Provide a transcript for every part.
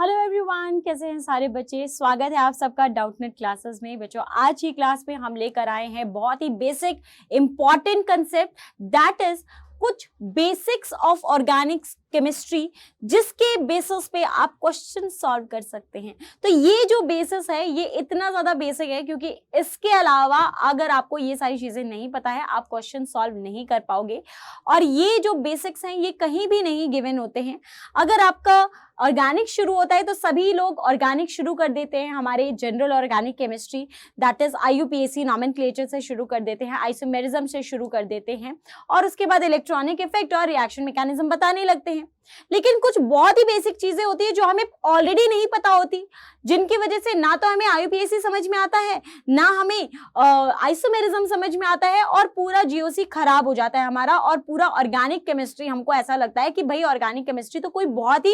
Hello everyone, कैसे हैं सारे बच्चे। स्वागत है आप सबका डाउटनेट क्लासेस में। बच्चों, आज की क्लास में हम लेकर आए हैं बहुत ही basic important concept, that is कुछ बेसिक्स ऑफ ऑर्गेनिक केमिस्ट्री, जिसके बेसिस पे आप क्वेश्चन सॉल्व कर सकते हैं। तो ये जो बेसिस है ये इतना ज्यादा बेसिक है क्योंकि इसके अलावा अगर आपको ये सारी चीजें नहीं पता है आप क्वेश्चन सॉल्व नहीं कर पाओगे। और ये जो बेसिक्स हैं ये कहीं भी नहीं गिवन होते हैं। अगर आपका ऑर्गेनिक शुरू होता है तो सभी लोग ऑर्गेनिक शुरू कर देते हैं, हमारे general organic chemistry that is IUPAC nomenclature से शुरू कर देते हैं, आइसोमेरिज्म से शुरू कर देते हैं और उसके बाद इलेक्ट्रॉनिक इफेक्ट और रिएक्शन मैकेनिज्म बताने लगते हैं। लेकिन कुछ बहुत ही बेसिक चीजें होती है जो हमें ऑलरेडी नहीं पता होती, जिनकी वजह से ना तो हमें IUPAC समझ में आता है ना हमें आइसोमेरिज्म समझ में आता है और पूरा GOC खराब हो जाता है हमारा। और पूरा ऑर्गेनिक केमिस्ट्री हमको ऐसा लगता है कि भाई ऑर्गेनिक केमिस्ट्री तो कोई बहुत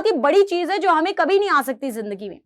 ही बड़ी चीज है जो हमें कभी नहीं आ सकती जिंदगी में।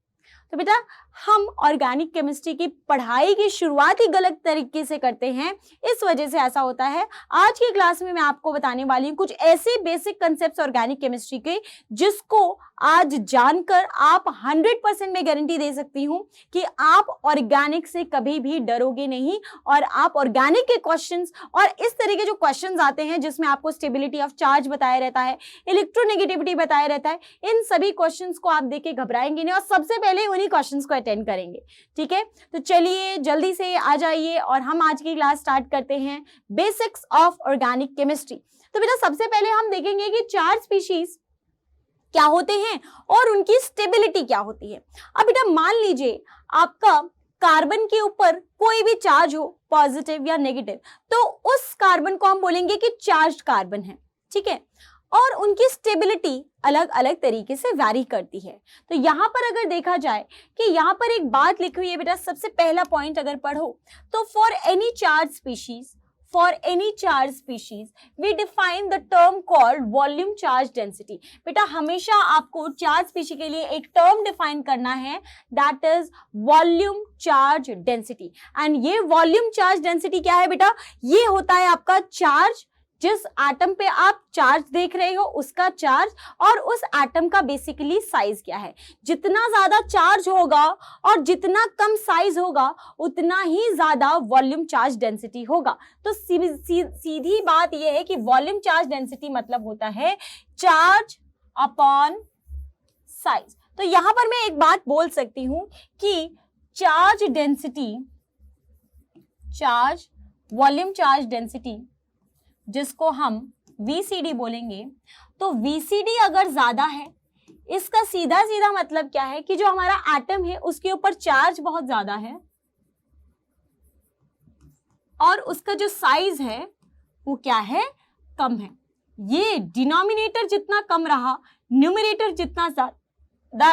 तो बेटा, हम ऑर्गेनिक केमिस्ट्री की पढ़ाई की शुरुआत ही गलत तरीके से करते हैं, इस वजह से ऐसा होता है। आज की क्लास में मैं आपको बताने वाली हूं कुछ ऐसे बेसिक कंसेप्ट्स ऑर्गेनिक केमिस्ट्री के जिसको आज जानकर आप 100% में गारंटी दे सकती हूं कि आप ऑर्गेनिक से कभी भी डरोगे नहीं और आप ऑर्गेनिक के क्वेश्चंस और इस तरह के जो क्वेश्चंस आते हैं जिसमें आपको स्टेबिलिटी ऑफ चार्ज बताया रहता है, इलेक्ट्रोनेगेटिविटी बताया रहता है, इन सभी क्वेश्चंस को आप देख के घबराएंगे नहीं और सबसे पहले उन्हीं क्वेश्चंस को अटेंड करेंगे। ठीक है, तो चलिए जल्दी से आ जाइए और हम आज की क्लास स्टार्ट करते हैं, बेसिक्स ऑफ ऑर्गेनिक केमिस्ट्री। तो बेटा, सबसे पहले हम देखेंगे कि चार स्पीशीज क्या होते हैं और उनकी स्टेबिलिटी क्या होती है। अब बेटा, मान लीजिए आपका कार्बन के ऊपर कोई भी चार्ज हो, पॉजिटिव या नेगेटिव, तो उस कार्बन को हम बोलेंगे कि चार्ज्ड कार्बन है। ठीक है, और उनकी स्टेबिलिटी अलग अलग तरीके से वैरी करती है। तो यहां पर अगर देखा जाए कि यहां पर एक बात लिखी हुई है बेटा, सबसे पहला पॉइंट अगर पढ़ो तो for any charge species we define the term called volume charge density. बेटा, हमेशा आपको चार्ज स्पीशी के लिए एक टर्म डिफाइन करना है, that is volume charge density. And ये वॉल्यूम चार्ज डेंसिटी क्या है बेटा? ये होता है आपका चार्ज, जिस एटम पे आप चार्ज देख रहे हो उसका चार्ज और उस एटम का बेसिकली साइज क्या है। जितना ज्यादा चार्ज होगा और जितना कम साइज होगा उतना ही ज्यादा वॉल्यूम चार्ज डेंसिटी होगा। तो सीधी बात यह है कि वॉल्यूम चार्ज डेंसिटी मतलब होता है चार्ज अपॉन साइज। तो यहां पर मैं एक बात बोल सकती हूं कि वॉल्यूम चार्ज डेंसिटी जिसको हम VCD बोलेंगे, तो VCD अगर ज्यादा है, इसका सीधा सीधा मतलब क्या है कि जो हमारा एटम है उसके ऊपर चार्ज बहुत ज्यादा है और उसका जो साइज है वो क्या है? कम है। ये डिनोमिनेटर जितना कम रहा, न्यूमरेटर जितना ज्यादा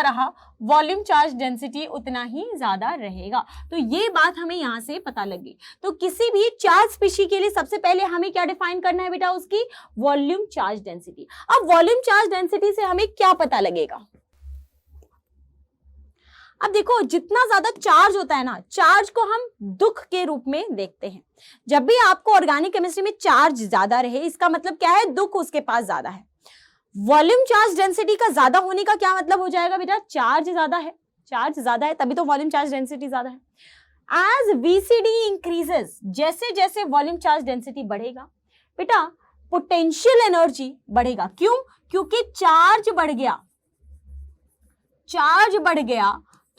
रहा, वॉल्यूम चार्ज डेंसिटी उतना ही ज्यादा रहेगा। तो ये बात हमें यहां से पता लगी। तो किसी भी चार्ज स्पीशी के लिए सबसे पहले हमें क्या डिफाइन करना है बेटा? उसकी वॉल्यूम चार्ज डेंसिटी। अब वॉल्यूम चार्ज डेंसिटी से हमें क्या पता लगेगा? अब देखो, जितना ज्यादा चार्ज होता है ना, चार्ज को हम दुख के रूप में देखते हैं। जब भी आपको ऑर्गेनिक केमिस्ट्री में चार्ज ज्यादा रहे, इसका मतलब क्या है? दुख उसके पास ज्यादा है। वॉल्यूम चार्ज डेंसिटी का ज्यादा होने का क्या मतलब हो जाएगा बेटा? चार्ज ज्यादा है तभी तो वॉल्यूम चार्ज डेंसिटी ज्यादा है। एज VCD इंक्रीजेस, जैसे जैसे वॉल्यूम चार्ज डेंसिटी बढ़ेगा बेटा, पोटेंशियल एनर्जी बढ़ेगा। क्यों? क्योंकि चार्ज बढ़ गया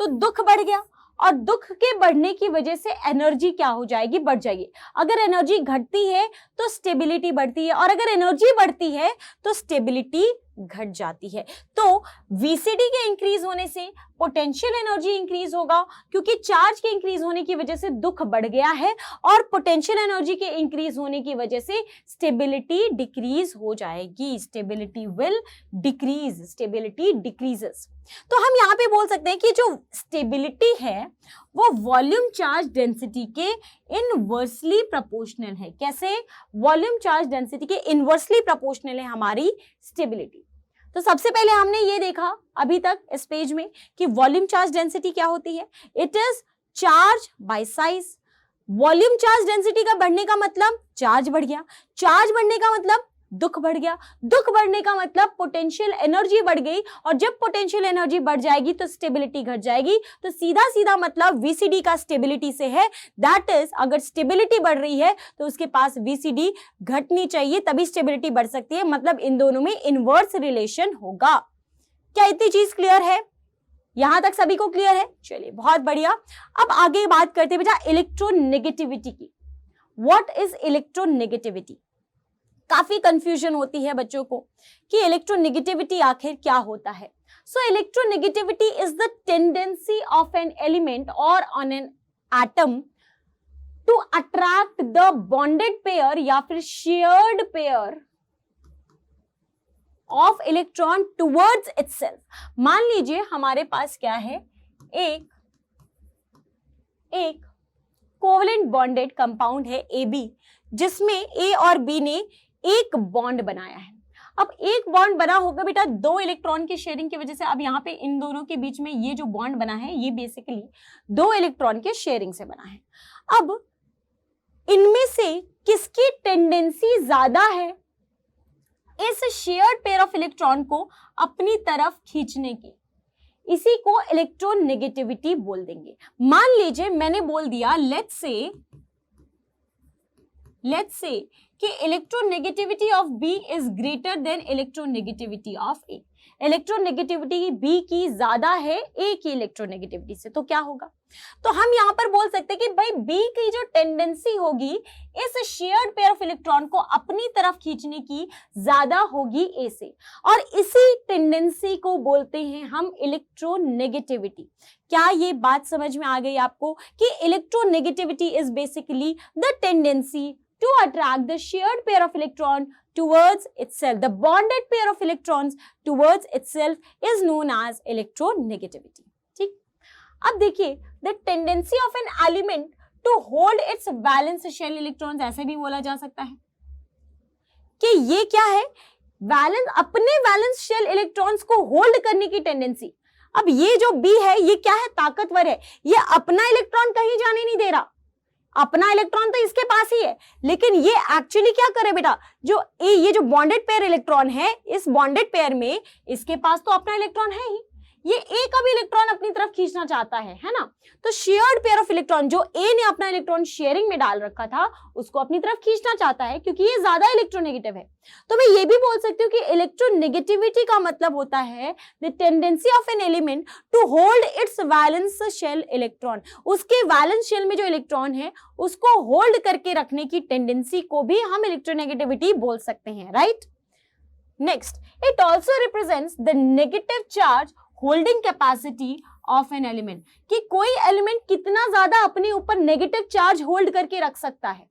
तो दुख बढ़ गया और दुख के बढ़ने की वजह से एनर्जी क्या हो जाएगी? बढ़ जाएगी। अगर एनर्जी घटती है तो स्टेबिलिटी बढ़ती है और अगर एनर्जी बढ़ती है तो स्टेबिलिटी घट जाती है। तो VCD के इंक्रीज होने से पोटेंशियल एनर्जी इंक्रीज होगा क्योंकि चार्ज के इंक्रीज होने की वजह से दुख बढ़ गया है और पोटेंशियल एनर्जी के इंक्रीज होने की वजह से स्टेबिलिटी डिक्रीज हो जाएगी। Stability decreases. तो हम यहां पे बोल सकते हैं कि जो स्टेबिलिटी है वो वॉल्यूम चार्ज डेंसिटी के इनवर्सली प्रोपोर्शनल है। कैसे? वॉल्यूम चार्ज डेंसिटी के इनवर्सली प्रोपोर्शनल है हमारी स्टेबिलिटी। तो सबसे पहले हमने ये देखा अभी तक इस पेज में कि वॉल्यूम चार्ज डेंसिटी क्या होती है। It is charge by size. Volume charge density का बढ़ने का मतलब चार्ज बढ़ गया, चार्ज बढ़ने का मतलब दुख बढ़ गया। दुख बढ़ने का मतलब पोटेंशियल एनर्जी बढ़ गई, और जब पोटेंशियल एनर्जी बढ़ जाएगी तो स्टेबिलिटी घट जाएगी। तो सीधा सीधा मतलब वीसीडी का स्टेबिलिटी से है। दैट इज, अगर स्टेबिलिटी बढ़ रही है तो उसके पास वीसीडी घटनी चाहिए, तभी स्टेबिलिटी बढ़ सकती है। मतलब इन दोनों में इनवर्स रिलेशन होगा। क्या इतनी चीज क्लियर है? यहां तक सभी को क्लियर है? चलिए बहुत बढ़िया। अब आगे बात करते हैं बेटा इलेक्ट्रोनेगेटिविटी की। What is electronegativity? काफी कंफ्यूजन होती है बच्चों को कि इलेक्ट्रोनेगेटिविटी आखिर क्या होता है। So electronegativity is the tendency of an element और on an atom to attract the bonded pair या फिर shared pair of electron towards itself. मान लीजिए हमारे पास क्या है, एक कोवलेंट बॉन्डेड कंपाउंड है AB, जिसमें A और B ने एक बॉन्ड बनाया है। अब एक बॉन्ड बना होगा बेटा दो इलेक्ट्रॉन की शेयरिंग की वजह से। अब यहाँ पे इन दोनों के बीच में ये जो बॉन्ड बना है ये बेसिकली दो इलेक्ट्रॉन के शेयरिंग से बना है। अब इनमें से किसकी टेंडेंसी ज्यादा है इस शेयर्ड पेयर ऑफ इलेक्ट्रॉन को अपनी तरफ खींचने की? इसी को इलेक्ट्रोनेगेटिविटी बोल देंगे। मान लीजिए मैंने बोल दिया लेट्स से कि electronegativity of B is greater than electronegativity of A। Electronegativity B की ज्यादा है A की इलेक्ट्रोनेगेटिविटी से, तो क्या होगा? तो हम यहां पर बोल सकते हैं कि भाई B की जो टेंडेंसी होगी इस शेयर्ड पेयर ऑफ इलेक्ट्रॉन को अपनी तरफ खींचने की ज्यादा होगी A से, और इसी टेंडेंसी को बोलते हैं हम इलेक्ट्रोनेगेटिविटी। क्या ये बात समझ में आ गई आपको कि electronegativity is basically the tendency to attract the shared pair of electron towards itself. The bonded pair of electrons towards itself is known as electronegativity. ठीक? अब देखिए the tendency of an element to hold its valence shell electrons, ऐसे भी बोला जा सकता है कि ये क्या है, अपने वैलेंस शेल इलेक्ट्रॉन्स को होल्ड करने की टेंडेंसी। अब ये जो B है ये क्या है, ताकतवर है, ये अपना इलेक्ट्रॉन कहीं जाने नहीं दे रहा। अपना इलेक्ट्रॉन तो इसके पास ही है, लेकिन ये एक्चुअली क्या करे बेटा, ये जो बॉन्डेड पेयर इलेक्ट्रॉन है, इस बॉन्डेड पेयर में इसके पास तो अपना इलेक्ट्रॉन है ही, ये A का भी इलेक्ट्रॉन अपनी तरफ खींचना चाहता है ना। तो शेयर्ड पेयर ऑफ इलेक्ट्रॉन जो A ने अपना इलेक्ट्रॉन शेयरिंग में डाल रखा था उसको अपनी तरफ खींचना चाहता है, क्योंकि ये ज्यादा इलेक्ट्रोनेगेटिव है। तो मैं ये भी बोल सकती हूँ कि इलेक्ट्रोनेगेटिविटी का मतलब होता है the tendency of an element to hold its valence shell electron. उसके वैलेंस शेल में जो इलेक्ट्रॉन है उसको होल्ड करके रखने की टेंडेंसी को भी हम इलेक्ट्रोनेगेटिविटी बोल सकते हैं, right. Next, it also represents the negative charge holding capacity of an element, कि कोई एलिमेंट कितना ज्यादा अपने ऊपर नेगेटिव चार्ज होल्ड करके रख सकता है,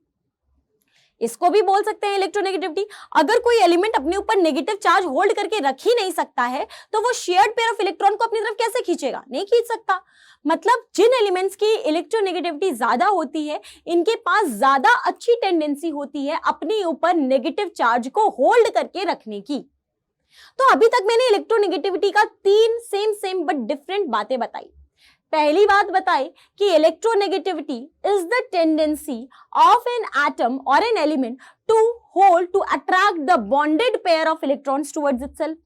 इसको भी बोल सकते हैं इलेक्ट्रोनेगेटिविटी। अगर कोई एलिमेंट अपने ऊपर नेगेटिव चार्ज होल्ड करके रख ही नहीं सकता है तो वो शेयर्ड पेयर ऑफ इलेक्ट्रॉन को अपनी तरफ कैसे खींचेगा, नहीं खींच सकता। मतलब जिन एलिमेंट्स की इलेक्ट्रोनेगेटिविटी ज्यादा होती है इनके पास ज्यादा अच्छी टेंडेंसी होती है अपने ऊपर नेगेटिव चार्ज को होल्ड करके रखने की। तो अभी तक मैंने इलेक्ट्रोनेगेटिविटी का 3 सेम बट डिफरेंट बातें बताई। पहली बात बताई कि electronegativity is the tendency of an atom और an element to attract the bonded pair of electrons towards itself.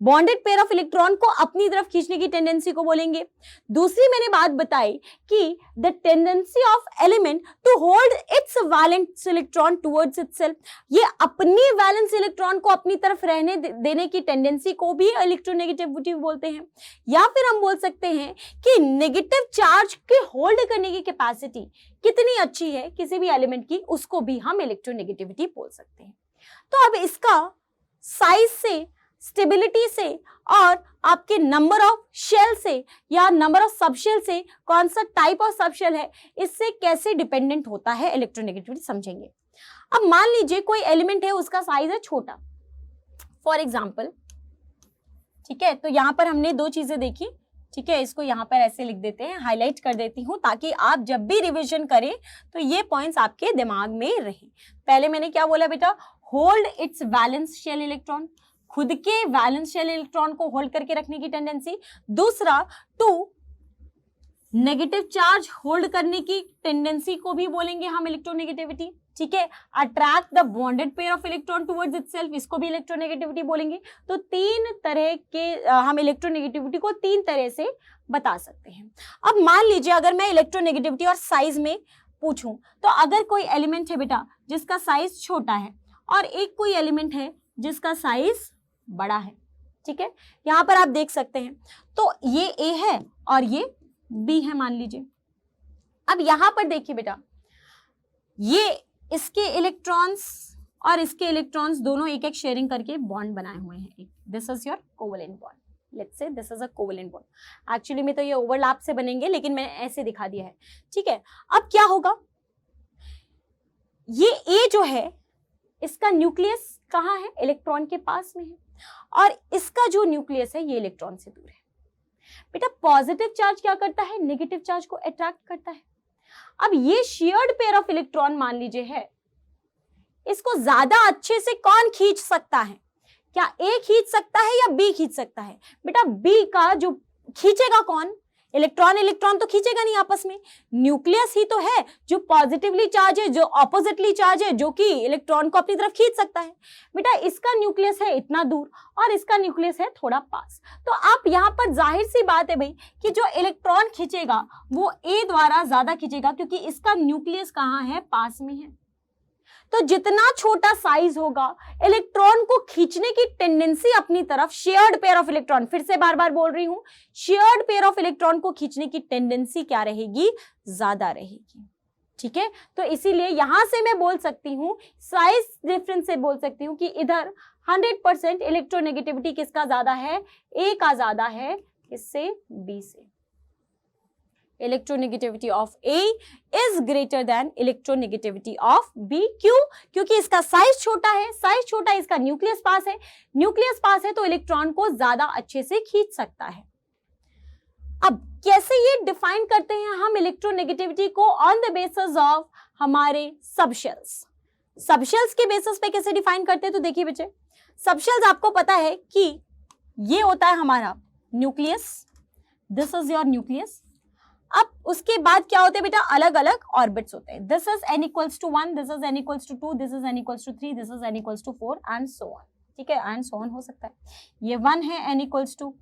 Bonded pair of electron को अपनी तरफ खींचने की टेंडेंसी को बोलेंगे। दूसरी मैंने बात बताई कि the tendency of element to hold its valence electron towards itself, ये अपनी वैलेंस इलेक्ट्रॉन को अपनी तरफ रहने देने की टेंडेंसी को भी इलेक्ट्रोनेगेटिविटी बोलते हैं। या फिर हम बोल सकते हैं कि नेगेटिव चार्ज के होल्ड करने की कैपेसिटी कितनी अच्छी है किसी भी एलिमेंट की, उसको भी हम इलेक्ट्रोनेगेटिविटी बोल सकते हैं। तो अब इसका साइज से, स्टेबिलिटी से और आपके नंबर ऑफ शेल से या नंबर ऑफ सबशेल से, कौन सा टाइप ऑफ सबशेल है, इससे कैसे डिपेंडेंट होता है इलेक्ट्रोनेगेटिविटी समझेंगे। अब मान लीजिए कोई एलिमेंट है उसका साइज है छोटा, फॉर एग्जांपल, ठीक है। तो यहां पर हमने दो चीजें देखी, ठीक है। इसको यहां पर ऐसे लिख देते हैं, हाईलाइट कर देती हूं ताकि आप जब भी रिवीजन करें तो ये पॉइंट्स आपके दिमाग में रहे। पहले मैंने क्या बोला बेटा, hold its valence shell electron, खुद के वैलेंस शेल इलेक्ट्रॉन को होल्ड करके रखने की टेंडेंसी। दूसरा, टू नेगेटिव चार्ज होल्ड करने की टेंडेंसी को भी बोलेंगे हम इलेक्ट्रोनेगेटिविटी। ठीक है, attract the bonded pair of electron towards itself, इसको भी इलेक्ट्रोनेगेटिविटी बोलेंगे। तो तीन तरह के हम इलेक्ट्रोनेगेटिविटी को तीन तरह से बता सकते हैं। अब मान लीजिए अगर मैं इलेक्ट्रोनेगेटिविटी और साइज में पूछूं, तो अगर कोई एलिमेंट है बेटा जिसका साइज छोटा है और एक कोई एलिमेंट है जिसका साइज बड़ा है, ठीक है, यहां पर आप देख सकते हैं, तो ये ए है और ये बी है मान लीजिए। अब यहां पर देखिए बेटा, ये इसके इलेक्ट्रॉन्स और इसके इलेक्ट्रॉन्स दोनों एक एक शेयरिंग करके बॉन्ड बनाए हुए हैं। This is your covalent bond, let's say this is a covalent bond. Actually में तो ये ओवरलैप से बनेंगे, लेकिन मैंने ऐसे दिखा दिया है, ठीक है। अब क्या होगा, ये ए जो है इसका न्यूक्लियस कहाँ है, इलेक्ट्रॉन के पास में है, और इसका जो न्यूक्लियस है ये इलेक्ट्रॉन से दूर है। बेटा पॉजिटिव चार्ज क्या करता है, नेगेटिव चार्ज को अट्रैक्ट करता है। अब ये शेयर्ड पेयर ऑफ इलेक्ट्रॉन मान लीजिए है, इसको ज्यादा अच्छे से कौन खींच सकता है, क्या ए खींच सकता है या बी खींच सकता है? बेटा बी का जो खींचेगा कौन, इलेक्ट्रॉन, इलेक्ट्रॉन तो खींचेगा नहीं आपस में, न्यूक्लियस ही तो है जो पॉजिटिवली चार्ज है, जो ऑपोजिटली चार्ज है, जो कि इलेक्ट्रॉन को अपनी तरफ खींच सकता है। बेटा इसका न्यूक्लियस है इतना दूर और इसका न्यूक्लियस है थोड़ा पास, तो आप यहाँ पर जाहिर सी बात है भाई कि जो इलेक्ट्रॉन खींचेगा वो ए द्वारा ज्यादा खींचेगा, क्योंकि इसका न्यूक्लियस कहाँ है, पास में है। तो जितना छोटा साइज होगा, इलेक्ट्रॉन को खींचने की टेंडेंसी अपनी तरफ, शेयर्ड पेयर ऑफ इलेक्ट्रॉन, फिर से बार बार बोल रही हूं, शेयर्ड पेयर ऑफ इलेक्ट्रॉन को खींचने की टेंडेंसी क्या रहेगी, ज्यादा रहेगी, ठीक है। तो इसीलिए यहां से मैं बोल सकती हूं, साइज डिफरेंस से बोल सकती हूं कि इधर 100% इलेक्ट्रोनेगेटिविटी किसका ज्यादा है, ए का ज्यादा है, किससे, बी से। Electronegativity of A is greater than electronegativity of B. क्यों? क्योंकि इसका साइज छोटा है, साइज छोटा है, इसका न्यूक्लियस पास है, न्यूक्लियस पास है तो इलेक्ट्रॉन को ज्यादा अच्छे से खींच सकता है। अब कैसे ये डिफाइन करते हैं हम इलेक्ट्रोनेगेटिविटी को, ऑन द बेसिस ऑफ हमारे सबशेल्स। सबशेल्स के बेसिस पे कैसे डिफाइन करते हैं, तो देखिए बच्चे, सबशेल्स आपको पता है कि ये होता है हमारा nucleus, this is your nucleus. अब उसके बाद क्या होते हैं बेटा, अलग अलग ऑर्बिट्स होते हैं, this is n equals to 1, this is n equals to 2, this is n equals to 3, this is n equals to 4 and so on, ठीक है, एंड सो ऑन हो सकता है। ये 1 है n इक्वल्स टू,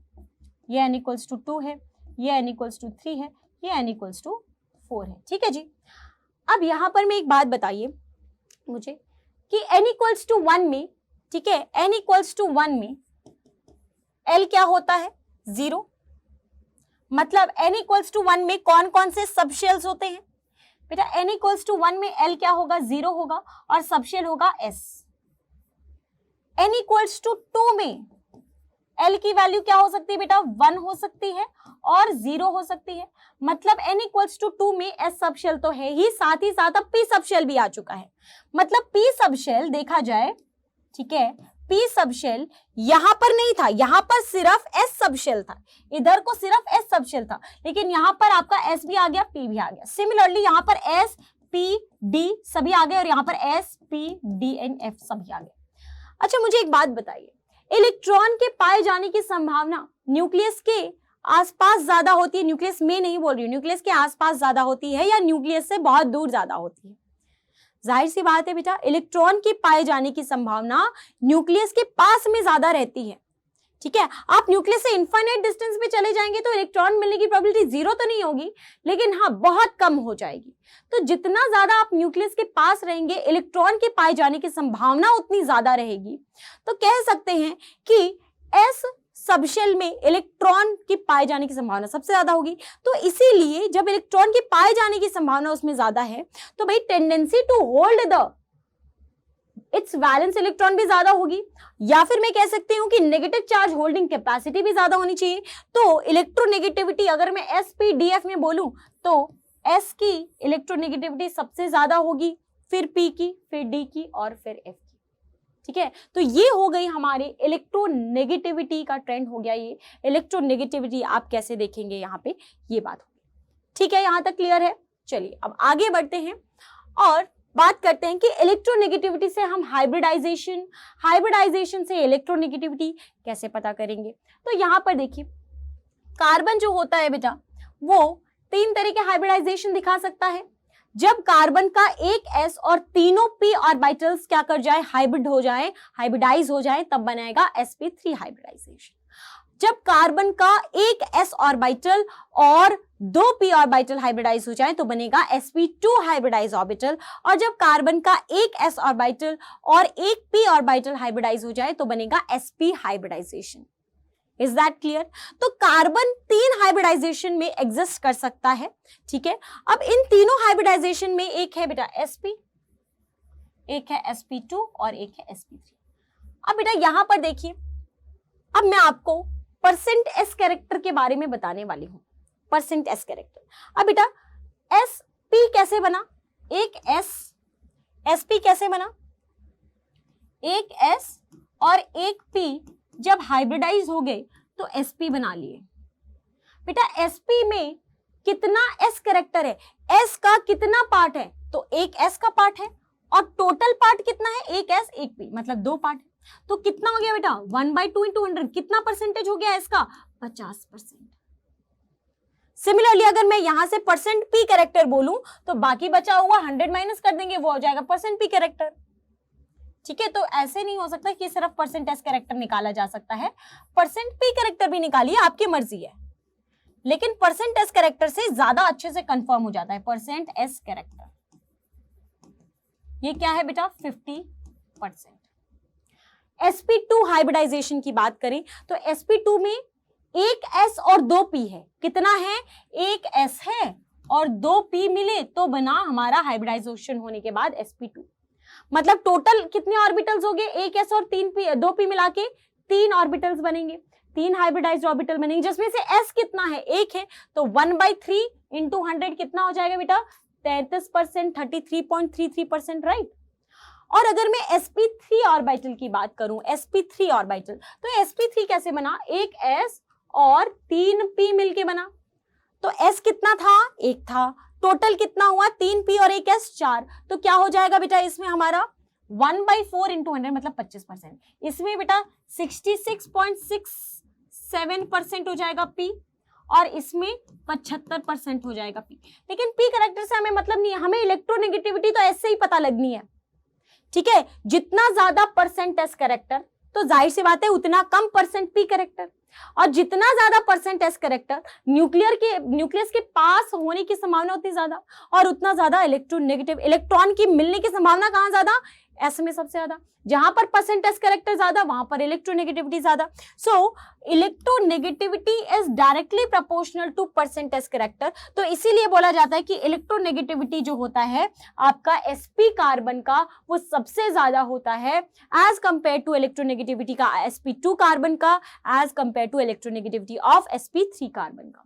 ये n इक्वल्स टू 2 है, ये n इक्वल्स टू 3 है, ये n इक्वल्स टू 4 है, ठीक है जी। अब यहां पर मैं एक बात बताइए मुझे कि n इक्वल्स टू 1 में, ठीक है, n इक्वल्स टू 1 में L क्या होता है, 0। मतलब n इक्वल्स टू 1 में कौन कौन से सबशेल्स होते हैं बेटा, n इक्वल्स टू 1 में L क्या होगा, 0 होगा और सबशेल होगा S। n इक्वल्स टू 2 में L की वैल्यू क्या हो सकती है बेटा, 1 हो सकती है और 0 हो सकती है। मतलब n इक्वल्स टू 2 में S सबशेल तो है ही, साथ ही साथ अब P सबशेल भी आ चुका है। मतलब P सबशेल देखा जाए, ठीक है, P सबशेल यहां पर नहीं था, यहां पर सिर्फ S सबशेल था, इधर को सिर्फ S सबशेल था, लेकिन यहां पर आपका S भी आ गया, P भी आ गया। सिमिलरली यहां पर S, P, D सभी आ गए और यहां पर S, P, D and F सभी आ गए। अच्छा मुझे एक बात बताइए, इलेक्ट्रॉन के पाए जाने की संभावना न्यूक्लियस के आसपास ज्यादा होती है, न्यूक्लियस में नहीं बोल रही हूँ, न्यूक्लियस के आसपास ज्यादा होती है या न्यूक्लियस से बहुत दूर ज्यादा होती है? जाहिर सी बात है बेटा, इलेक्ट्रॉन के पाए जाने की संभावना न्यूक्लियस के पास में ज्यादा रहती है, ठीक है। आप न्यूक्लियस से इनफाइनाइट डिस्टेंस पे चले जाएंगे तो इलेक्ट्रॉन मिलने की प्रोबेबिलिटी 0 तो नहीं होगी, लेकिन हाँ बहुत कम हो जाएगी। तो जितना ज्यादा आप न्यूक्लियस के पास रहेंगे, इलेक्ट्रॉन के पाए जाने की संभावना उतनी ज्यादा रहेगी। तो कह सकते हैं कि एस सबशेल में इलेक्ट्रॉन की पाए जाने की संभावना सबसे ज्यादा होगी। तो इसीलिए जब इलेक्ट्रॉन के पाए जाने की संभावना उसमें ज्यादा है, तो भाई tendency to hold the its valence electron भी ज्यादा होगी, या फिर मैं कह सकती हूं कि नेगेटिव चार्ज होल्डिंग कैपेसिटी भी ज्यादा होनी चाहिए। तो इलेक्ट्रोनेगेटिविटी अगर मैं SPDF में बोलूं तो S की इलेक्ट्रोनेगेटिविटी सबसे ज्यादा होगी, फिर P की, फिर D की और फिर F की, ठीक है। तो ये हो गई हमारे इलेक्ट्रोनेगेटिविटी का ट्रेंड हो गया। ये इलेक्ट्रोनेगेटिविटी आप कैसे देखेंगे यहाँ पे, ये बात होगी, ठीक है, यहाँ तक क्लियर है। चलिए अब आगे बढ़ते हैं और बात करते हैं कि इलेक्ट्रोनेगेटिविटी से हम हाइब्रिडाइजेशन से इलेक्ट्रोनेगेटिविटी कैसे पता करेंगे। तो यहाँ पर देखिए, कार्बन जो होता है बेटा वो 3 तरह के हाइब्रिडाइजेशन दिखा सकता है। जब कार्बन का एक s और तीनों p ऑर्बिटल्स क्या कर जाए, हाइब्रिड हो जाए, हाइब्रिडाइज हो जाए, तब बनेगा sp3 हाइब्रिडाइजेशन। जब कार्बन का एक s ऑर्बिटल और दो p ऑर्बिटल हाइब्रिडाइज हो जाए तो बनेगा sp2 हाइब्रिडाइज ऑर्बिटल, और जब कार्बन का एक s ऑर्बिटल और एक p ऑर्बिटल हाइब्रिडाइज हो जाए तो बनेगा sp hybridization. Is that clear? तो कार्बन 3 हाइब्रिडाइजेशन में एग्जिस्ट कर सकता है, ठीक है। अब इन तीनों हाइब्रिडाइजेशन में एक है बेटा sp, एक है sp2 और एक है sp3। अब बेटा यहां पर देखिए, अब मैं आपको परसेंट s कैरेक्टर के बारे में बताने वाली हूं। Percent s character. अब बेटा sp कैसे बना, एक s, sp कैसे बना, एक s और एक p जब हाइब्रिडाइज हो गए तो sp बना लिए। बेटा sp में कितना s कैरेक्टर है, s का कितना पार्ट है, तो एक s का पार्ट है, और टोटल पार्ट कितना है, एक s एक p, मतलब दो पार्ट है। तो कितना हो गया बेटा 1/2 × 100, कितना परसेंटेज हो गया इसका, 50%। सिमिलरली अगर मैं यहां से परसेंट p कैरेक्टर बोलूं तो बाकी बचा हुआ 100 माइनस कर देंगे, वो हो जाएगा परसेंट p कैरेक्टर, ठीक है। तो ऐसे नहीं हो सकता कि सिर्फ परसेंट s कैरेक्टर निकाला जा सकता है, परसेंट p कैरेक्टर भी निकालिए, आपकी मर्जी है, लेकिन परसेंट s कैरेक्टर से ज्यादा अच्छे से कंफर्म हो जाता है। परसेंट s कैरेक्टर ये क्या है बेटा 50%। sp2 हाइब्रिडाइजेशन की बात करें तो sp2 में एक s और दो p है, कितना है, एक s है और दो p मिले तो बना हमारा हाइब्रिडाइजेशन होने के बाद sp2। मतलब टोटल कितने ऑर्बिटल्स हो गए, एक s और तीन p, दो p मिला के 3 ऑर्बिटल्स बनेंगे, 3 हाइब्रिडाइज्ड ऑर्बिटल बनेंगे, जिसमें से s कितना है, एक है, तो 1/3 × 100 कितना हो जाएगा बेटा 33%, 33.33%, राइट। और अगर मैं sp3 ऑर्बिटल की बात करूं, sp3 ऑर्बिटल, तो sp3 कैसे बना, एक s और 3 p मिलके बना, तो s कितना था, एक था, टोटल कितना हुआ 3 p और एक s 4, तो क्या हो जाएगा बेटा इसमें हमारा 1/4 × 100 मतलब 25%, इसमें बेटा 66.67% हो जाएगा p और इसमें 75% हो जाएगा p। लेकिन p कैरेक्टर से हमें मतलब नहीं है, हमें इलेक्ट्रोनेगेटिविटी तो ऐसे ही पता लगनी है, ठीक है। जितना ज्यादा परसेंट s कैरेक्टर तो जाहिर सी बात है उतना कम परसेंट p कैरेक्टर, और जितना ज्यादा परसेंट s कैरेक्टर न्यूक्लियस के पास होने की संभावना उतनी ज्यादा, और उतना ज्यादा इलेक्ट्रोनेगेटिव इलेक्ट्रॉन की मिलने की संभावना कहां ज्यादा, s में सबसे ज्यादा। जहां पर परसेंट s कैरेक्टर ज्यादा वहां पर इलेक्ट्रोनेगेटिविटी ज्यादा। So electronegativity is directly proportional to percent s character. तो इसीलिए बोला जाता है कि इलेक्ट्रोनेगेटिविटी जो होता है आपका sp कार्बन का वो सबसे ज्यादा होता है एज कंपेयर टू इलेक्ट्रोनेगेटिविटी का sp2 कार्बन का as compare to electronegativity of sp3 carbon का,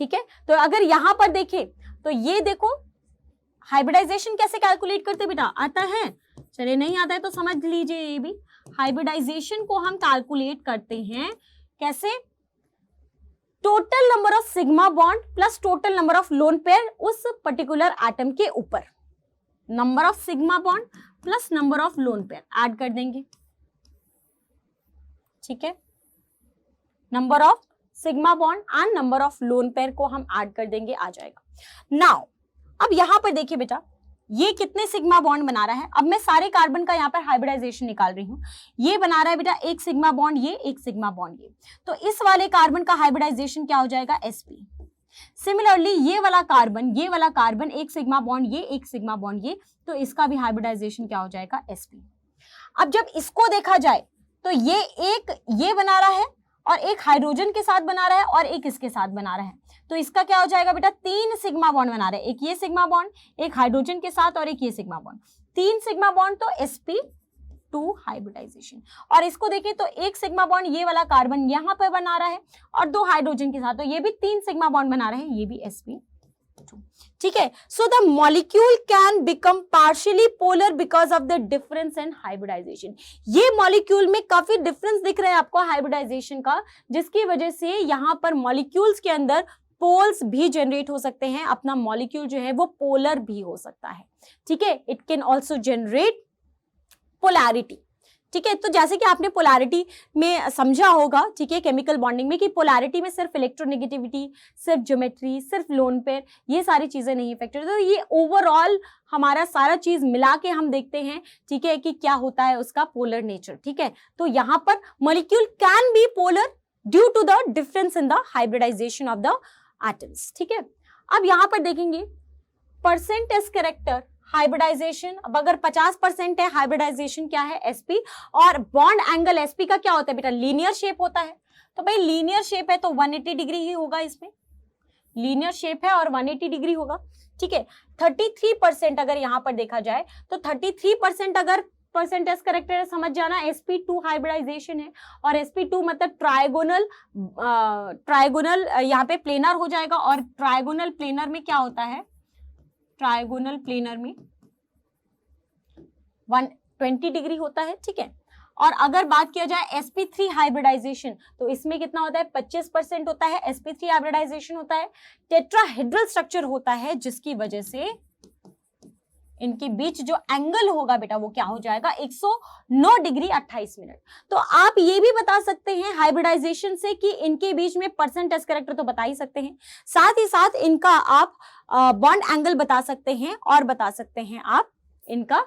ठीक है। तो अगर यहां पर देखें तो ये देखो हाइब्रिडाइजेशन कैसे कैलकुलेट करते बेटा, आता है, चलिए नहीं आता है तो समझ लीजिए। ये भी हाइब्रिडाइजेशन को हम कैलकुलेट करते हैं कैसे, total number of sigma bond plus total number of lone pair उस पर्टिकुलर एटम के ऊपर, number of sigma bond plus number of lone pair add कर देंगे, ठीक है। Number of sigma bond and number of lone pair को हम add कर देंगे, आ जाएगा। नाउ अब यहां पर देखिए बेटा ये कितने सिग्मा बॉन्ड बना रहा है, अब मैं सारे कार्बन का यहाँ पर हाइब्रिडाइजेशन निकाल रही हूँ। ये बना रहा है बेटा एक सिग्मा बॉन्ड, ये एक सिग्मा बॉन्ड, ये तो इस वाले कार्बन का हाइब्रिडाइजेशन क्या हो जाएगा sp। सिमिलरली ये वाला कार्बन एक सिग्मा बॉन्ड, ये एक सिग्मा बॉन्ड, ये तो इसका भी हाइब्रिडाइजेशन क्या हो जाएगा sp। अब जब इसको देखा जाए तो ये बना रहा है और एक हाइड्रोजन के साथ बना रहा है और एक इसके साथ बना रहा है, तो इसका क्या हो जाएगा बेटा 3 सिग्मा बॉन्ड बना रहा है, एक ये सिग्मा बॉन्ड, एक हाइड्रोजन के साथ और एक ये सिग्मा बॉन्ड, 3 सिग्मा बॉन्ड, तो sp2 हाइब्रिडाइजेशन। और इसको देखें तो एक सिग्मा बॉन्ड ये वाला कार्बन यहाँ पर बना रहा है और 2 हाइड्रोजन के साथ, तो ये भी 3 सिग्मा बॉन्ड बना रहे हैं, ये भी sp2, ठीक है। So the molecule can become partially polar because of the difference in hybridization. ये मॉलिक्यूल में काफी डिफरेंस दिख रहा है आपको हाइब्रिडाइजेशन का, जिसकी वजह से यहाँ पर मॉलिक्यूल्स के अंदर पोल्स भी जनरेट हो सकते हैं, अपना मॉलिक्यूल जो है वो पोलर भी हो सकता है, ठीक है। It can also generate polarity, ठीक है। तो जैसे कि आपने पोलैरिटी में समझा होगा, ठीक है, केमिकल बॉन्डिंग में, कि पोलैरिटी में सिर्फ इलेक्ट्रोनेगेटिविटी, सिर्फ ज्योमेट्री, सिर्फ लोन पेयर, ये सारी चीजें नहीं इफेक्टेड। तो ये ओवरऑल हमारा सारा चीज मिला के हम देखते हैं, ठीक है, कि क्या होता है उसका पोलर नेचर। ठीक है, तो यहां पर molecule can be polar due to the difference in the hybridization of the atoms. ठीक है, अब यहां पर देखेंगे परसेंटेज कैरेक्टर हाइब्रिडाइजेशन। अब अगर 50% है, हाइब्रिडाइजेशन क्या है, sp, और बॉन्ड एंगल sp का क्या होता है बेटा, लीनियर शेप होता है। तो भाई लीनियर शेप है तो 180 डिग्री ही होगा, इसमें लीनियर शेप है और 180 डिग्री होगा। ठीक है, 33% अगर यहां पर देखा जाए तो 33% अगर परसेंटेज करेक्टर समझ जाना, sp2 हाइब्रिडाइजेशन है, और sp2 मतलब ट्राइगोनल यहाँ पे प्लेनर हो जाएगा, और ट्राइगोनल प्लेनर में क्या होता है, ट्राइगोनल प्लेनर में 120 डिग्री होता है। ठीक है, और अगर बात किया जाए sp3 हाइब्रिडाइजेशन तो इसमें कितना होता है, 25% होता है, sp3 हाइब्रिडाइजेशन होता है, टेट्राहेड्रल स्ट्रक्चर होता है, जिसकी वजह से इनके बीच जो एंगल होगा बेटा वो क्या हो जाएगा, 109 डिग्री 28 मिनट। तो आप ये भी बता सकते हैं हाइब्रिडाइजेशन से कि इनके बीच में परसेंटेज कैरेक्टर तो बता ही सकते हैं, साथ ही साथ इनका आप बॉन्ड एंगल बता सकते हैं, और बता सकते हैं आप इनका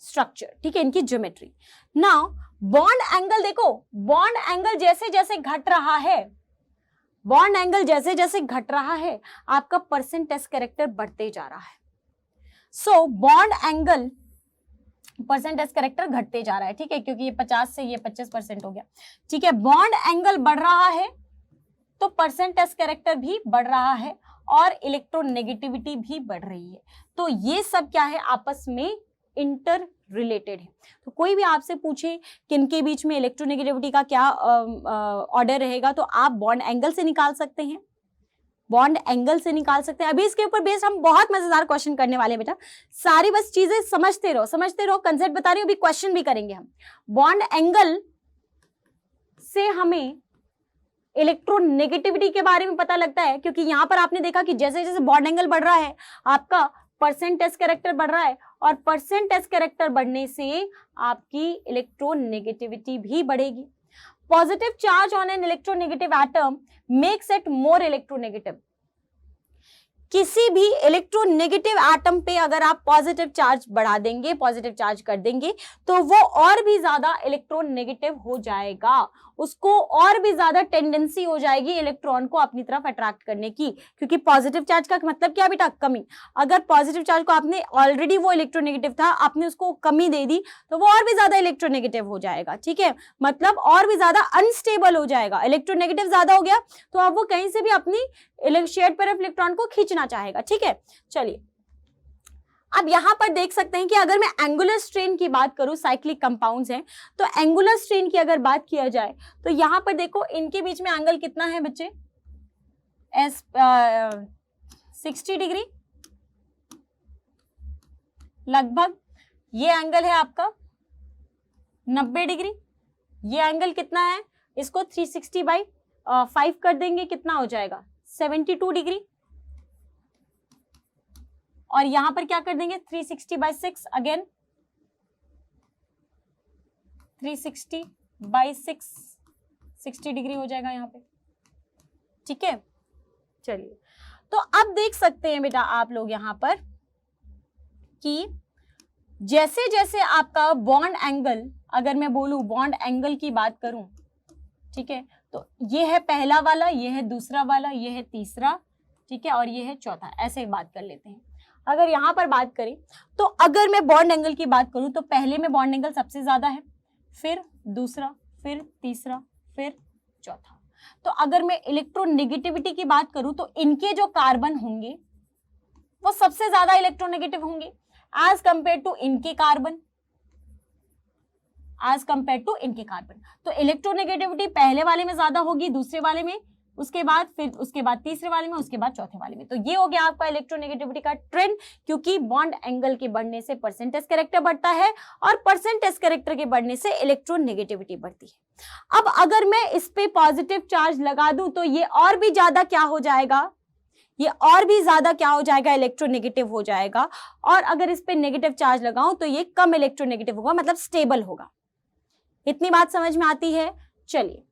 स्ट्रक्चर। ठीक है, इनकी ज्योमेट्री। नाउ बॉन्ड एंगल देखो, बॉन्ड एंगल जैसे जैसे घट रहा है, बॉन्ड एंगल जैसे जैसे घट रहा है, आपका परसेंटेज कैरेक्टर बढ़ते जा रहा है। So bond angle percentage character घटते जा रहा है। ठीक है, क्योंकि ये 50 से ये 25% हो गया। ठीक है, बॉन्ड एंगल बढ़ रहा है तो परसेंटेज कैरेक्टर भी बढ़ रहा है, और इलेक्ट्रोनेगेटिविटी भी बढ़ रही है। तो ये सब क्या है, आपस में इंटर रिलेटेड है। तो कोई भी आपसे पूछे कि इनके बीच में इलेक्ट्रोनेगेटिविटी का क्या ऑर्डर रहेगा, तो आप बॉन्ड एंगल से निकाल सकते हैं, बॉन्ड एंगल से निकाल सकते हैं। अभी इसके ऊपर बेस्ड हम बहुत मजेदार क्वेश्चन करने वाले हैं बेटा, सारी बस चीजें समझते रहो, कंसेप्ट बता रही हूँ, अभी क्वेश्चन भी करेंगे हम। बॉन्ड एंगल से हमें इलेक्ट्रोनेगेटिविटी के बारे में पता लगता है, क्योंकि यहां पर आपने देखा कि जैसे जैसे बॉन्ड एंगल बढ़ रहा है, आपका परसेंटेज कैरेक्टर बढ़ रहा है, और परसेंटेज कैरेक्टर बढ़ने से आपकी इलेक्ट्रोनेगेटिविटी भी बढ़ेगी। Positive charge on an electronegative atom makes it more electronegative. किसी भी इलेक्ट्रोनेगेटिव एटम पे अगर आप पॉजिटिव चार्ज बढ़ा देंगे, पॉजिटिव चार्ज कर देंगे, तो वो और भी ज्यादा इलेक्ट्रोनेगेटिव हो जाएगा, उसको और भी ज्यादा टेंडेंसी हो जाएगी इलेक्ट्रॉन को अपनी तरफ अट्रैक्ट करने की, क्योंकि पॉजिटिव चार्ज का मतलब क्या बेटा, कमी। अगर पॉजिटिव चार्ज को आपने ऑलरेडी वो इलेक्ट्रोनेगेटिव था, आपने उसको कमी दे दी, तो वो और भी ज्यादा इलेक्ट्रोनेगेटिव हो जाएगा। ठीक है, मतलब और भी ज्यादा अनस्टेबल हो जाएगा, इलेक्ट्रोनेगेटिव ज्यादा हो गया तो अब वो कहीं से भी अपनी शेयर्ड पेयर ऑफ इलेक्ट्रॉन को खींचना चाहेगा। ठीक है, चलिए अब यहां पर देख सकते हैं कि अगर मैं एंगुलर स्ट्रेन की बात करूं, साइक्लिक कंपाउंड्स हैं, तो एंगुलर स्ट्रेन की अगर बात किया जाए तो यहां पर देखो इनके बीच में एंगल कितना है बच्चे, 60 डिग्री लगभग। ये एंगल है आपका 90 डिग्री। ये एंगल कितना है, इसको 360/5 कर देंगे, कितना हो जाएगा, 72 डिग्री। और यहां पर क्या कर देंगे, 360/6, अगेन 360/6, 60 डिग्री हो जाएगा यहां पे। ठीक है, चलिए तो अब देख सकते हैं बेटा आप लोग यहां पर कि जैसे जैसे आपका बॉन्ड एंगल, अगर मैं बोलूं बॉन्ड एंगल की बात करूं, ठीक है, तो ये है पहला वाला, ये है दूसरा वाला, ये है तीसरा, ठीक है, और ये है चौथा, ऐसे बात कर लेते हैं। अगर यहां पर बात करें तो अगर मैं बॉन्ड एंगल की बात करूं तो पहले में बॉन्ड एंगल सबसे ज्यादा है, फिर दूसरा, फिर तीसरा, फिर चौथा। तो अगर मैं इलेक्ट्रोनेगेटिविटी की बात करूं तो इनके जो कार्बन होंगे वो सबसे ज्यादा इलेक्ट्रोनेगेटिव होंगे एज कंपेयर टू इनके कार्बन, एज कंपेयर टू इनके कार्बन। तो इलेक्ट्रोनेगेटिविटी पहले वाले में ज्यादा होगी, दूसरे वाले में, उसके बाद फिर उसके बाद तीसरे वाले में, उसके बाद चौथे वाले में। तो ये हो गया आपका इलेक्ट्रोनेगेटिविटी का ट्रेंड, क्योंकि बॉन्ड एंगल के बढ़ने से परसेंटेज कैरेक्टर बढ़ता है और परसेंटेज कैरेक्टर के बढ़ने से इलेक्ट्रोनेगेटिविटी बढ़ती है। अब अगर मैं इस पे पॉजिटिव चार्ज लगा दूं तो ये और भी ज्यादा क्या हो जाएगा, ये और भी ज्यादा क्या हो जाएगा, इलेक्ट्रोनेगेटिव हो जाएगा। और अगर इस पे नेगेटिव चार्ज लगाऊं तो ये कम इलेक्ट्रोनेगेटिव होगा, मतलब स्टेबल होगा। इतनी बात समझ में आती है? चलिए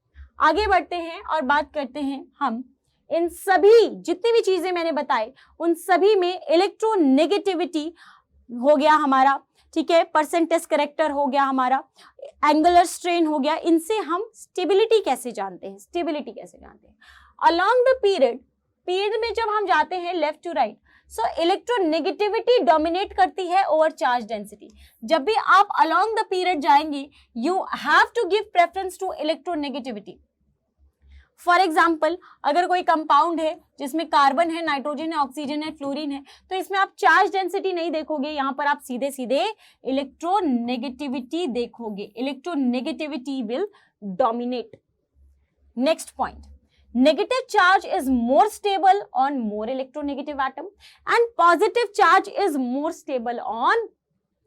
आगे बढ़ते हैं और बात करते हैं हम इन सभी जितनी भी चीजें मैंने बताई उन सभी में इलेक्ट्रोनेगेटिविटी हो गया हमारा, ठीक है, परसेंटेज करेक्टर हो गया हमारा, एंगुलर स्ट्रेन हो गया, इनसे हम स्टेबिलिटी कैसे जानते हैं? स्टेबिलिटी कैसे जानते हैं? अलोंग द पीरियड में जब हम जाते हैं left to right, so electronegativity dominate करती है ओवर चार्ज डेंसिटी। जब भी आप अलोंग द पीरियड जाएंगे you have to give preference to electronegativity. For example अगर कोई कंपाउंड है जिसमें कार्बन है, नाइट्रोजन है, ऑक्सीजन है, फ्लोरीन है, तो इसमें आप चार्ज डेंसिटी नहीं देखोगे, यहां पर आप सीधे सीधे इलेक्ट्रोनेगेटिविटी देखोगे। Electronegativity will dominate. Next point, negative charge is more stable on more electronegative atom and positive charge is more stable on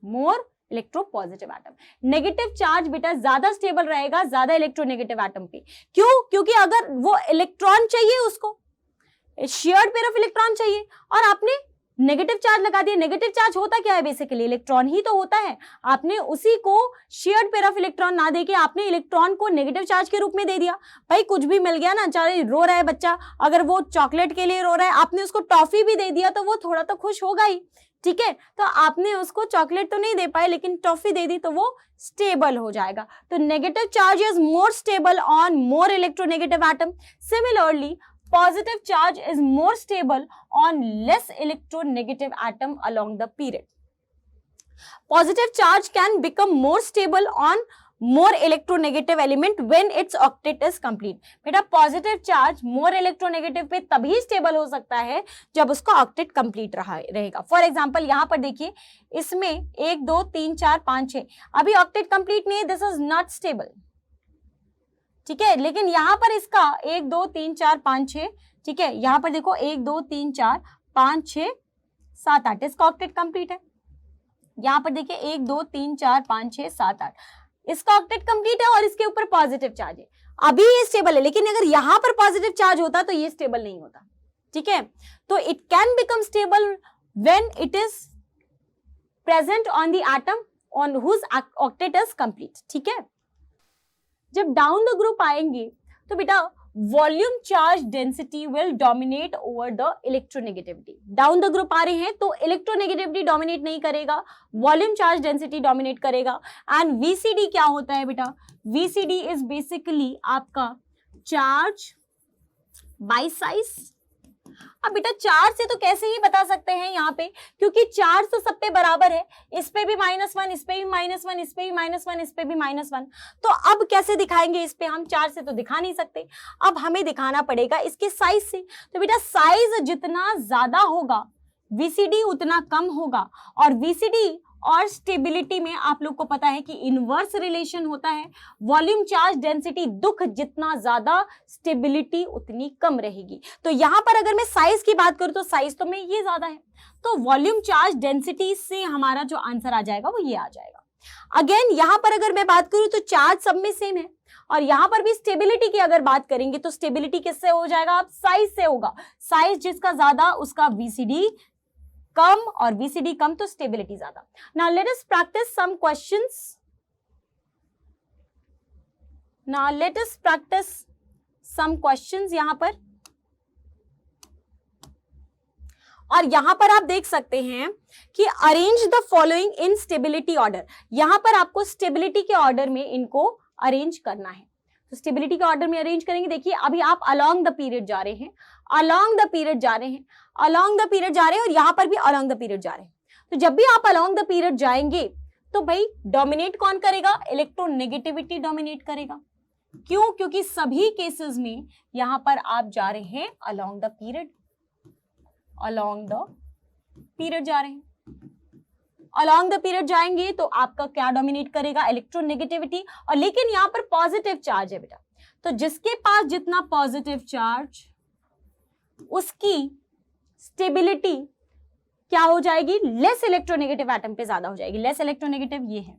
more electropositive atom। Negative charge बेटा ज्यादा स्टेबल रहेगा ज्यादा इलेक्ट्रोनेगेटिव एटम पे। क्यों? क्योंकि अगर वो इलेक्ट्रॉन चाहिए, उसको शेयर्ड पेयर ऑफ इलेक्ट्रॉन चाहिए और आपने नेगेटिव चार्ज लगा दिया। नेगेटिव चार्ज होता क्या है? बेसिकली इलेक्ट्रॉन ही तो होता है। आपने उसी को शेयर्ड पेयर ऑफ इलेक्ट्रॉन ना देके आपने इलेक्ट्रॉन को नेगेटिव चार्ज के रूप में दे दिया। भाई कुछ भी मिल गया ना, चाहे रो रहा है बच्चा, अगर वो चॉकलेट के लिए रो रहा है, आपने उसको टॉफी भी दे दिया तो वो थोड़ा तो खुश होगा ही, ठीक है। तो आपने उसको चॉकलेट तो नहीं दे पाए लेकिन टॉफी दे दी तो वो स्टेबल हो जाएगा। तो negative charge is more stable on more electronegative atom. Similarly positive charge is more stable on less electronegative atom along the period. Positive charge can become more stable on more electronegative element when its octet is complete। बेटा positive charge more electronegative पे तभी stable हो सकता है जब उसका octet complete रहेगा। For example यहाँ पर देखिए, इसमें 1 2 3 4 5 6, अभी ऑक्टेट कंप्लीट नहीं है, दिस इज नॉट स्टेबल, ठीक है। लेकिन यहाँ पर इसका 1 2 3 4 5 6, ठीक है, यहाँ पर देखो 1 2 3 4 5 6 7 8, इसका ऑक्टेट कंप्लीट है। यहाँ पर देखिए 1 2 3 4 5 6 7 8, इसका ऑक्टेट कंप्लीट है और इसके ऊपर पॉजिटिव चार्ज है। अभी ये स्टेबल है, लेकिन अगर यहाँ पर पॉजिटिव चार्ज होता तो ये स्टेबल नहीं होता, ठीक है। तो it can become stable when it is present on the atom on whose octet is complete, ठीक है। जब डाउन द ग्रुप आएंगे तो बेटा volume charge density will dominate over the electronegativity. Down the group आ रहे हैं तो इलेक्ट्रोनेगेटिविटी डोमिनेट नहीं करेगा, वॉल्यूम चार्ज डेंसिटी डोमिनेट करेगा। एंड वीसीडी क्या होता है बेटा? वीसीडी इज बेसिकली आपका चार्ज बाय साइज। अब बेटा चार्ज से तो कैसे ही बता सकते हैं यहाँ पे, क्योंकि चार्ज तो सब पे बराबर है, इस पे भी -1, इस पे भी -1, इस पे भी -1, इस पे भी -1। तो अब कैसे दिखाएंगे इस पे? हम चार्ज से तो दिखा नहीं सकते, अब हमें दिखाना पड़ेगा इसके साइज से। तो बेटा साइज जितना ज्यादा होगा वीसीडी उतना कम होगा, और वीसीडी और स्टेबिलिटी में आप लोग को पता है कि इनवर्स रिलेशन होता है। वॉल्यूम चार्ज डेंसिटी दुख जितना ज्यादा स्टेबिलिटी उतनी कम रहेगी। तो यहां पर अगर मैं साइज की बात करूं तो साइज तो में ये ज्यादा है, तो वॉल्यूम चार्ज डेंसिटी से हमारा जो आंसर आ जाएगा वो ये आ जाएगा। अगेन यहां पर अगर मैं बात करूं तो चार्ज सब में सेम है, और यहां पर भी स्टेबिलिटी की अगर बात करेंगे तो स्टेबिलिटी किससे हो जाएगा? आप साइज से होगा। साइज जिसका ज्यादा उसका वीसीडी कम, और वीसीडी कम तो स्टेबिलिटी ज्यादा। Now let us practice some questions. Now let us practice some questions यहां पर, और यहां पर आप देख सकते हैं कि arrange the following in stability order. यहां पर आपको स्टेबिलिटी के ऑर्डर में इनको अरेंज करना है। तो स्टेबिलिटी के ऑर्डर में अरेंज करेंगे। देखिए अभी आप अलोंग द पीरियड जा रहे हैं, अलोंग द पीरियड जा रहे हैं, अलोंग द पीरियड जा रहे हैं, और यहां पर भी अलोंग द पीरियड जा रहे हैं। तो जब भी आप अलोंग द पीरियड जाएंगे तो भाई डोमिनेट कौन करेगा? इलेक्ट्रोनेगेटिविटी डोमिनेट करेगा। क्यों? क्योंकि सभी केसेस में यहां पर आप जा रहे हैं along the period, along the period जा रहे हैं। अलोंग द पीरियड जाएंगे तो आपका क्या डोमिनेट करेगा? इलेक्ट्रोनेगेटिविटी। और लेकिन यहां पर पॉजिटिव चार्ज है बेटा, तो जिसके पास जितना पॉजिटिव चार्ज उसकी स्टेबिलिटी क्या हो जाएगी? लेस इलेक्ट्रोनेगेटिव एटम पे ज्यादा हो जाएगी। लेस इलेक्ट्रोनेगेटिव ये है,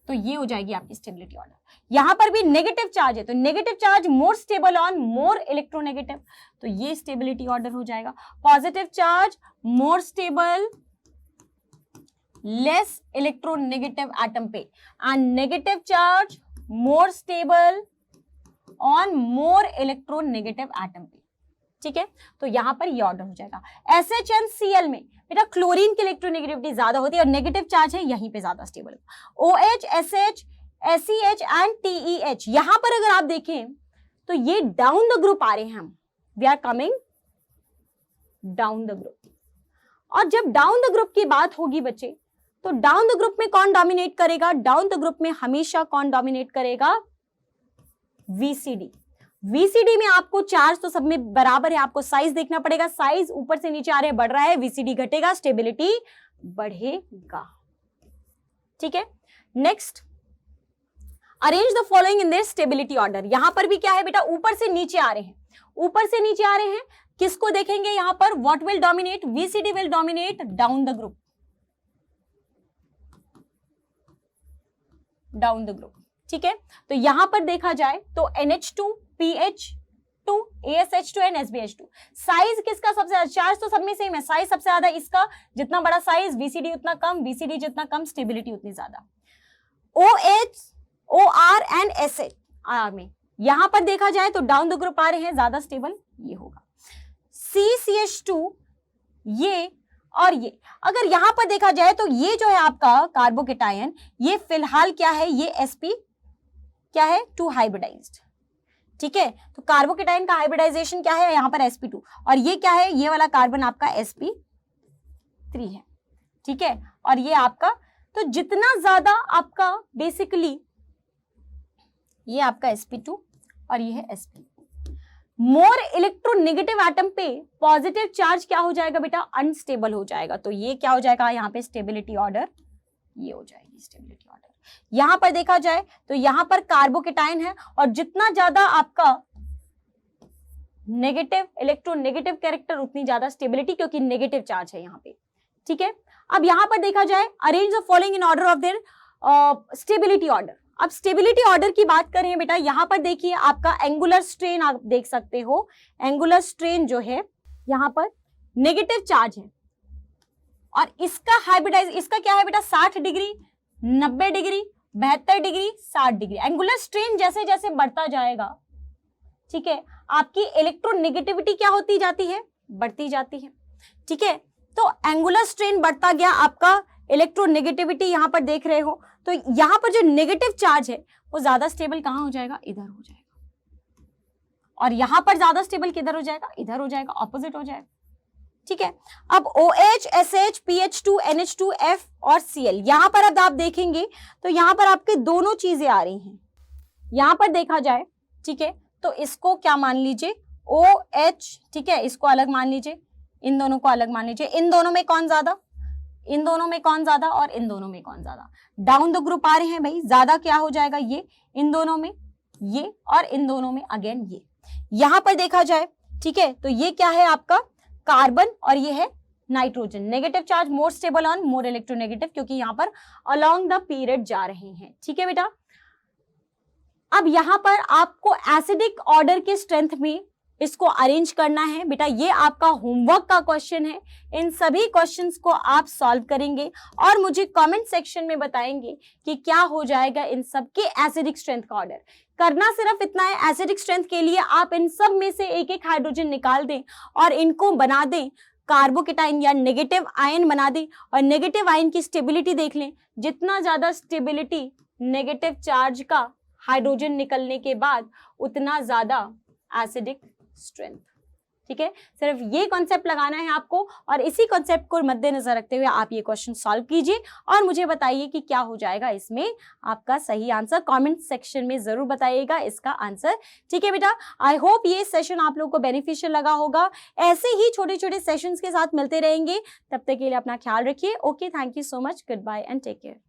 तो ये हो जाएगी आपकी स्टेबिलिटी ऑर्डर। यहां पर भी नेगेटिव चार्ज है, तो negative charge more stable on more electronegative, तो ये स्टेबिलिटी ऑर्डर हो जाएगा। Positive charge more stable less electronegative atom पे, and negative charge more stable on more electronegative atom पे। ठीक है, तो यहां पर ये ऑर्डर हो जाएगा। SHNCl में बेटा क्लोरीन की इलेक्ट्रोनेगेटिविटी ज्यादा होती है और नेगेटिव चार्ज है यहीं पे ज्यादा stable. OH, SH, SEH and TEH, यहां पर अगर आप देखें तो ये डाउन द ग्रुप आ रहे हैं, हम we are coming down the group. और जब डाउन द ग्रुप की बात होगी बच्चे, तो डाउन द ग्रुप में कौन डोमिनेट करेगा? डाउन द ग्रुप में हमेशा कौन डोमिनेट करेगा? VCD। VCD में आपको चार्ज तो सब में बराबर है, आपको साइज देखना पड़ेगा, साइज ऊपर से नीचे आ रहे बढ़ रहा है, VCD घटेगा, स्टेबिलिटी बढ़ेगा। ठीक है, next, arrange the following in their stability order. यहां पर भी क्या है बेटा, ऊपर से नीचे आ रहे हैं, ऊपर से नीचे आ रहे हैं, किसको देखेंगे यहां पर? What will dominate? VCD will dominate down the group, down the group. ठीक है, तो यहां पर देखा जाए तो NH2, PH2, ASH2 and SbH2, size किसका सबसे ज्यादा? चार्ज तो सब में सेम है, साइज सबसे ज्यादा इसका, जितना बड़ा साइज VCD उतना कम, VCD जितना कम स्टेबिलिटी उतनी ज्यादा। OH, OR एंड SH में यहां पर देखा जाए तो डाउन द ग्रुप आ रहे हैं, ज्यादा स्टेबल ये होगा। CCH2 ये और ये, अगर यहां पर देखा जाए तो ये जो है आपका कार्बोकेटायन, ये फिलहाल क्या है? ये sp क्या है? 2 हाइब्रिडाइज्ड। ठीक है, तो कार्बोकेटायन का हाइब्रिडाइजेशन क्या है? यहां पर sp2, और ये क्या है? ये वाला कार्बन आपका sp3 है। ठीक है, और ये आपका, तो जितना ज्यादा आपका बेसिकली ये आपका sp2 और ये है sp, मोर इलेक्ट्रोनेगेटिव एटम पे पॉजिटिव चार्ज क्या हो जाएगा बेटा? अनस्टेबल हो जाएगा। तो ये क्या हो जाएगा यहाँ पे? स्टेबिलिटी ऑर्डर, ये हो जाएगी स्टेबिलिटी ऑर्डर। यहां पर देखा जाए तो यहां पर कार्बोकेटाइन है, और जितना ज्यादा आपका नेगेटिव इलेक्ट्रोनेगेटिव कैरेक्टर उतनी ज्यादा स्टेबिलिटी, क्योंकि नेगेटिव चार्ज है यहाँ पे। ठीक है, अब यहां पर देखा जाए arrange the following in order of their stability order. अब स्टेबिलिटी ऑर्डर की बात करें बेटा, यहां पर देखिए आपका एंगुलर स्ट्रेन आप देख सकते हो, एंगुलर स्ट्रेन जो है यहां पर नेगेटिव चार्ज है, और इसका हाइब्रिडाइज, इसका क्या है बेटा? 60 degree, 90 degree, 72 degree, 60 degree. Angular strain जैसे जैसे बढ़ता जाएगा, ठीक है, आपकी इलेक्ट्रोनेगेटिविटी क्या होती जाती है? बढ़ती जाती है। ठीक है, तो एंगुलर स्ट्रेन बढ़ता गया, आपका इलेक्ट्रोनेगेटिविटी यहां पर देख रहे हो, तो यहां पर जो नेगेटिव चार्ज है वो ज्यादा स्टेबल कहां हो जाएगा? इधर हो जाएगा, और यहां पर ज्यादा स्टेबल किधर हो जाएगा? इधर हो जाएगा, ऑपोजिट हो जाएगा। ठीक है, अब OH, SH, PH2, NH2, F और Cl, यहां पर अब आप देखेंगे तो यहां पर आपके दोनों चीजें आ रही हैं। यहां पर देखा जाए, ठीक है, तो इसको क्या मान लीजिए? OH, ठीक है, इसको अलग मान लीजिए, इन दोनों को अलग मान लीजिए। इन दोनों में कौन ज्यादा? इन दोनों में कौन ज्यादा? और इन दोनों में कौन ज्यादा? डाउन द ग्रुप आ रहे हैं भाई, ज्यादा क्या हो जाएगा? ये इन दोनों में ये, और इन दोनों में अगेन ये। यहां पर देखा जाए, ठीक है, तो ये क्या है आपका? कार्बन, और ये है nitrogen. Negative charge more stable on more electronegative, क्योंकि यहां पर अलोंग द पीरियड जा रहे हैं। ठीक है बेटा, अब यहां पर आपको एसिडिक ऑर्डर के स्ट्रेंथ में इसको अरेंज करना है बेटा, ये आपका होमवर्क का क्वेश्चन है। इन सभी क्वेश्चंस को आप सॉल्व करेंगे और मुझे कमेंट सेक्शन में बताएंगे कि क्या हो जाएगा इन सब के एसिडिक स्ट्रेंथ का ऑर्डर। करना सिर्फ इतना है, एसिडिक स्ट्रेंथ के लिए आप इन सब में से एक एक हाइड्रोजन निकाल दें और इनको बना दें कार्बोकेटाइन या नेगेटिव आयन बना दें, और नेगेटिव आयन की स्टेबिलिटी देख लें। जितना ज्यादा स्टेबिलिटी नेगेटिव चार्ज का हाइड्रोजन निकलने के बाद, उतना ज्यादा एसिडिक स्ट्रेंथ। ठीक है, सिर्फ ये कॉन्सेप्ट लगाना है आपको, और इसी कॉन्सेप्ट को मद्देनजर रखते हुए आप ये क्वेश्चन सॉल्व कीजिए और मुझे बताइए कि क्या हो जाएगा इसमें आपका सही आंसर। कमेंट सेक्शन में जरूर बताइएगा इसका आंसर। ठीक है बेटा, आई होप ये सेशन आप लोगों को बेनिफिशियल लगा होगा। ऐसे ही छोटे छोटे सेशंस के साथ मिलते रहेंगे, तब तक के लिए अपना ख्याल रखिए। Okay, thank you so much, goodbye and take care.